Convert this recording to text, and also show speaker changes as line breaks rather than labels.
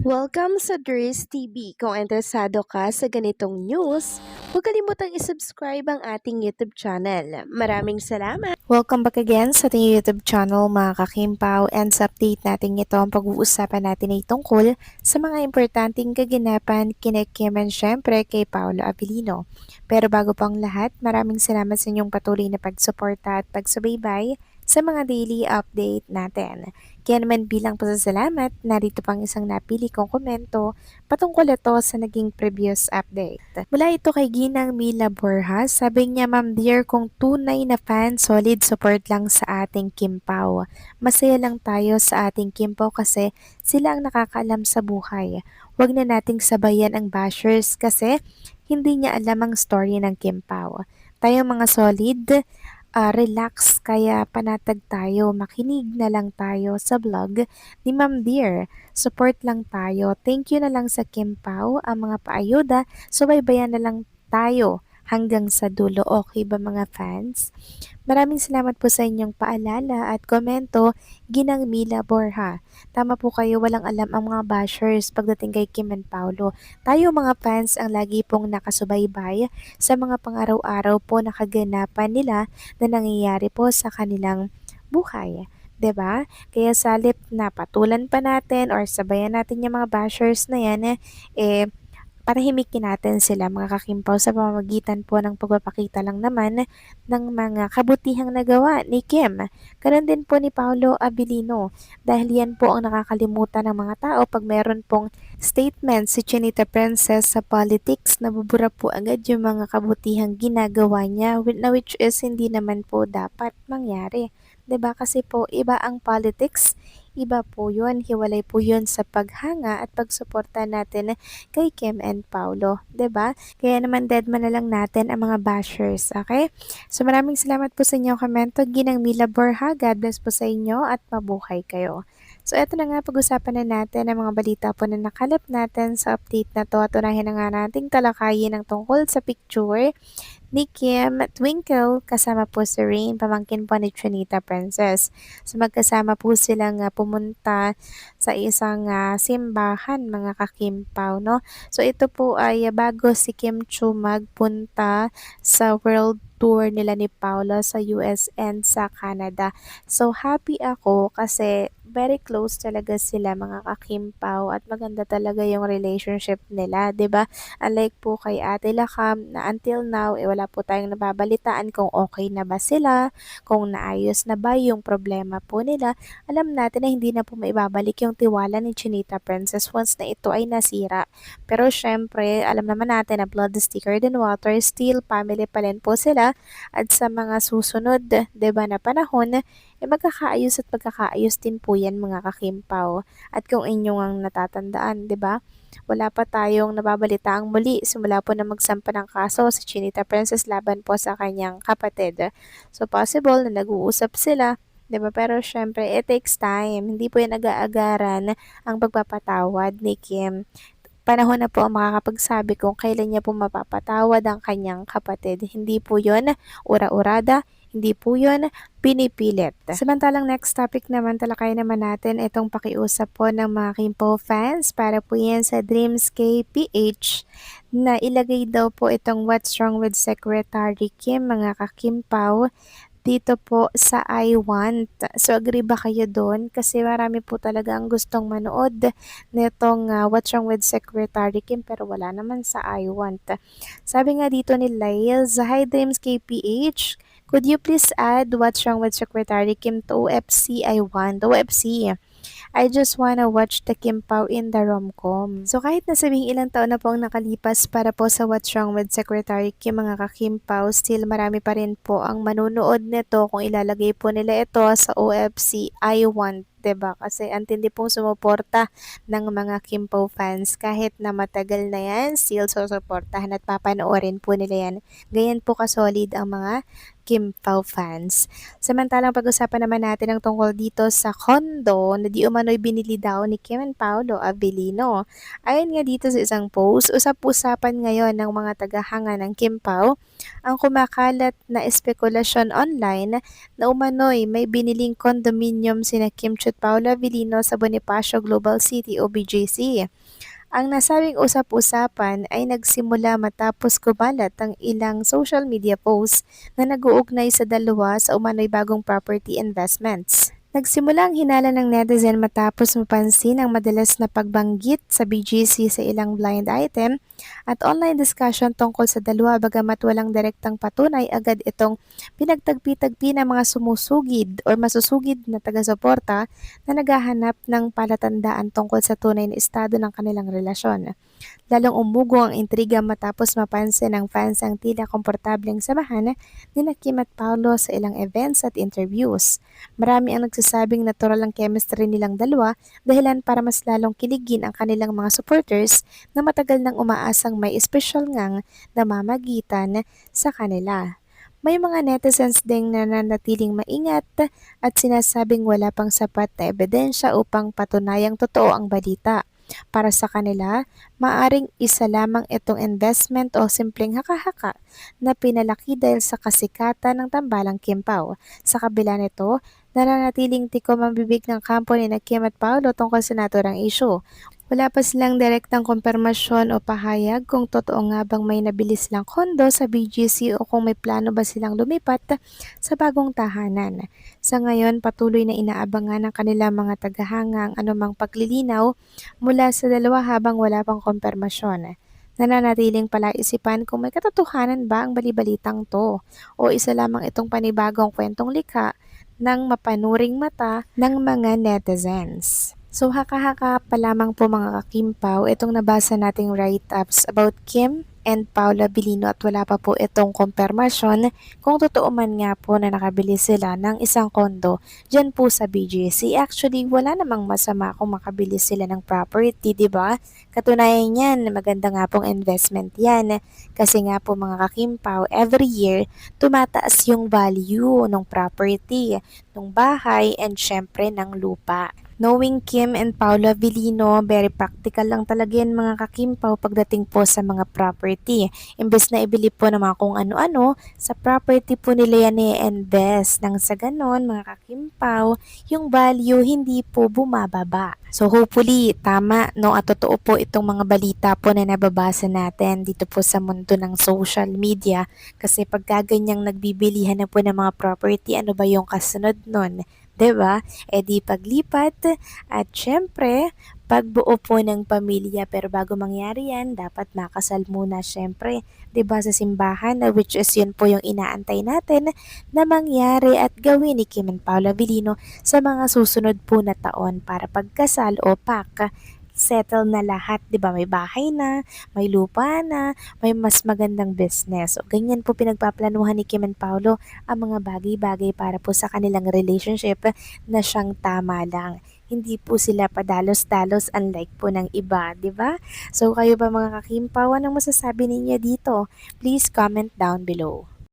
Welcome sa Dries TV. Kung interesado ka sa ganitong news, huwag kalimutang isubscribe ang ating YouTube channel. Maraming salamat! Welcome back again sa ating YouTube channel mga kakimpaw, and sa update natin ito ang pag-uusapan natin ay tungkol sa mga importanteng kaganapan kina Kim and syempre kay Paolo Abilino. Pero bago pang lahat, maraming salamat sa inyong patuloy na pagsuporta at pagsubaybay sa mga daily update natin. Kaya naman bilang pasasalamat, narito pang isang napili kong komento patungkol ito sa naging previous update. Mula ito kay Ginang Mila Borja, sabi niya, "Ma'am dear, kung tunay na fan, solid support lang sa ating Kim Pao. Masaya lang tayo sa ating Kim Pao kasi sila ang nakakaalam sa buhay. Huwag na nating sabayan ang bashers kasi hindi niya alam ang story ng Kim Pao. Tayo mga solid, relax, kaya panatag tayo, makinig na lang tayo sa vlog ni Ma'am Dear. Support lang tayo. Thank you na lang sa Kim Pao, ang mga paayuda, subaybayan na lang tayo hanggang sa dulo. Okay ba mga fans? Maraming salamat po sa inyong paalala at komento, Ginang Mila Borja. Tama po kayo, walang alam ang mga bashers pagdating kay Kim and Paolo. Tayo mga fans ang lagi pong nakasubaybay sa mga pang-araw-araw po na kaganapan nila na nangyayari po sa kanilang buhay. 'Di ba? Kaya salip na patulan pa natin or sabayan natin yung mga bashers na yan, patahimikin natin sila mga kakimpaw sa pamamagitan po ng pagpapakita lang naman ng mga kabutihang nagawa ni Kim. Karon din po ni Paolo Abilino, dahil yan po ang nakakalimutan ng mga tao pag meron pong statement si Chinita Princess sa politics, nabubura po agad yung mga kabutihang ginagawa niya, na which is hindi naman po dapat mangyari. 'Di ba? Kasi po iba ang politics, iba po yun, hiwalay po yun sa paghanga at pagsuporta natin kay Kim and Paulo, 'di ba? Kaya naman deadman na lang natin ang mga bashers, okay? So maraming salamat po sa inyong komento, Ginang Mila Borja. God bless po sa inyo at mabuhay kayo. So eto na nga, pag-usapan na natin ang mga balita po na nakalap natin sa update na to, at unahin na nga nating talakayin ang tungkol sa picture ni Kim Twinkle kasama po si Rain, pamangkin po ni Trinita Princess. So magkasama po silang pumunta sa isang simbahan mga kakimpaw, no? So ito po ay bago si Kim Chu magpunta sa world tour nila ni Paula sa US and sa Canada. So happy ako kasi very close talaga sila mga kakimpaw at maganda talaga yung relationship nila, 'di ba? Unlike po kay Ate Lakam na until now, wala po tayong nababalitaan kung okay na ba sila, kung naayos na ba yung problema po nila. Alam natin na hindi na po maibabalik yung tiwala ni Chinita Princess once na ito ay nasira. Pero syempre, alam naman natin na blood is thicker than water, still family pa rin po sila, at sa mga susunod, 'di ba, na panahon, magkakaayos at magkakaayos din po yan mga kakimpaw. At kung inyong ang natatandaan, 'di ba? Wala pa tayong nababalitaang muli simula po na magsampa ng kaso si Chinita Princess laban po sa kanyang kapatid. So possible na nag-uusap sila, 'di ba? Pero syempre, it takes time. Hindi po yan aga-agaran ang pagpapatawad ni Kim. Panahon na po ang makakapagsabi kung kailan niya po mapapatawad ang kanyang kapatid. Hindi po yon ura-urada, hindi po yon pinipilit. Samantalang next topic naman, talakayan naman natin itong pakiusap po ng mga Kimpo fans para po yan sa Dreams KPH na ilagay daw po itong What's Wrong with Secretary Kim mga kakimpaw dito po sa I Want. So agree ba kayo doon? Kasi marami po talaga ang gustong manood nitong What's Wrong with Secretary Kim, pero wala naman sa I Want. Sabi nga dito ni Lails, "Hi Dreams KPH, could you please add What's Wrong with Secretary Kim to OFC I Want? OFC. I just wanna watch the Kim Pao in the rom-com." So kahit na sabing ilang taon na po ang nakalipas para po sa What's Wrong with Secretary Kim mga ka-Kim Pao, still marami pa rin po ang manunood nito kung ilalagay po nila ito sa OFC I Want, 'di ba? Kasi antindi pong sumuporta ng mga Kim Pao fans kahit na matagal na yan, still susuportahan at papanoorin po nila yan. Ganyan po kasolid ang mga Kim Pao fans. Samantalang pag-usapan naman natin ang tungkol dito sa kondo na di umano'y binili daw ni Kim and Paolo Abilino. Ayon nga dito sa isang post, usap-usapan ngayon ng mga tagahanga ng Kim Pao ang kumakalat na espekulasyon online na umano'y may biniling condominium sina Kim at Paolo Abilino sa Bonifacio Global City o BGC. Ang nasabing usap-usapan ay nagsimula matapos kumalat ang ilang social media posts na nag-uugnay sa dalawa sa umano'y bagong property investments. Nagsimula ang hinala ng netizen matapos mapansin ang madalas na pagbanggit sa BGC sa ilang blind item at online discussion tungkol sa dalawa bagamat walang direktang patunay agad itong pinagtagpi-tagpi ng mga sumusugid o masusugid na taga-suporta na naghahanap ng palatandaan tungkol sa tunay na estado ng kanilang relasyon. Lalong umugo ang intriga matapos mapansin ng fans ang tila komportableng samahan ni Kim at Paolo sa ilang events at interviews. Marami ang nagsasabing natural ang chemistry nilang dalawa dahilan para mas lalong kiligin ang kanilang mga supporters na matagal nang umaasang may espesyal ngang namamagitan sa kanila. May mga netizens ding nananatiling maingat at sinasabing wala pang sapat na ebidensya upang patunayang totoo ang balita. Para sa kanila, maaring isa lamang itong investment o simpleng haka-haka na pinalaki dahil sa kasikatan ng tambalang Kim Pao. Sa kabila nito, nananatiling tikom ang bibig ng kampo ni na Kim at Paolo tungkol sa naturang issue. Wala pa silang direktang kumpirmasyon o pahayag kung totoo nga bang may nabili silang kondo sa BGC o kung may plano ba silang lumipat sa bagong tahanan. Sa ngayon, patuloy na inaabangan ng kanilang mga tagahanga ang anumang paglilinaw mula sa dalawa habang wala pang kumpirmasyon. Nananatiling palaisipan kung may katotohanan ba ang balibalitang to o isa lamang itong panibagong kwentong likha ng mapanuring mata ng mga netizens. So haka-haka pa lamang po mga kakimpaw itong nabasa nating write-ups about Kim and Paula Abilino at wala pa po itong kumpirmasyon kung totoo man nga po na nakabili sila ng isang kondo dyan po sa BGC. Actually, wala namang masama kung makabili sila ng property, di ba? Katunayan yan, maganda nga pong investment yan. Kasi nga po mga kakimpaw, every year, tumataas yung value ng property, ng bahay, and syempre ng lupa. Knowing Kim and Paolo Abilino, very practical lang talaga yan mga kakimpaw pagdating po sa mga property. Imbes na ibili po ng mga kung ano-ano, sa property po nila yan i-invest. Nang sa ganon mga kakimpaw, yung value hindi po bumababa. So hopefully tama no at totoo po itong mga balita po na nababasa natin dito po sa mundo ng social media. Kasi pagkaganyang nagbibilihan na po ng mga property, ano ba yung kasunod nun? 'Di ba? E di paglipat at syempre pagbuo po ng pamilya pero bago mangyari yan dapat makasal muna syempre 'di ba sa simbahan na which is yun po yung inaantay natin na mangyari at gawin ni Kim and Paula Abilino sa mga susunod po na taon para pagkasal o settle na lahat, 'di ba? May bahay na, may lupa na, may mas magandang business. O ganyan po pinagpaplanuhan ni Kim and Paolo ang mga bagay-bagay para po sa kanilang relationship na siyang tama lang. Hindi po sila padalos-dalos unlike po ng iba, 'di ba? So kayo ba mga kakimpaw, anong masasabi ninyo dito? Please comment down below.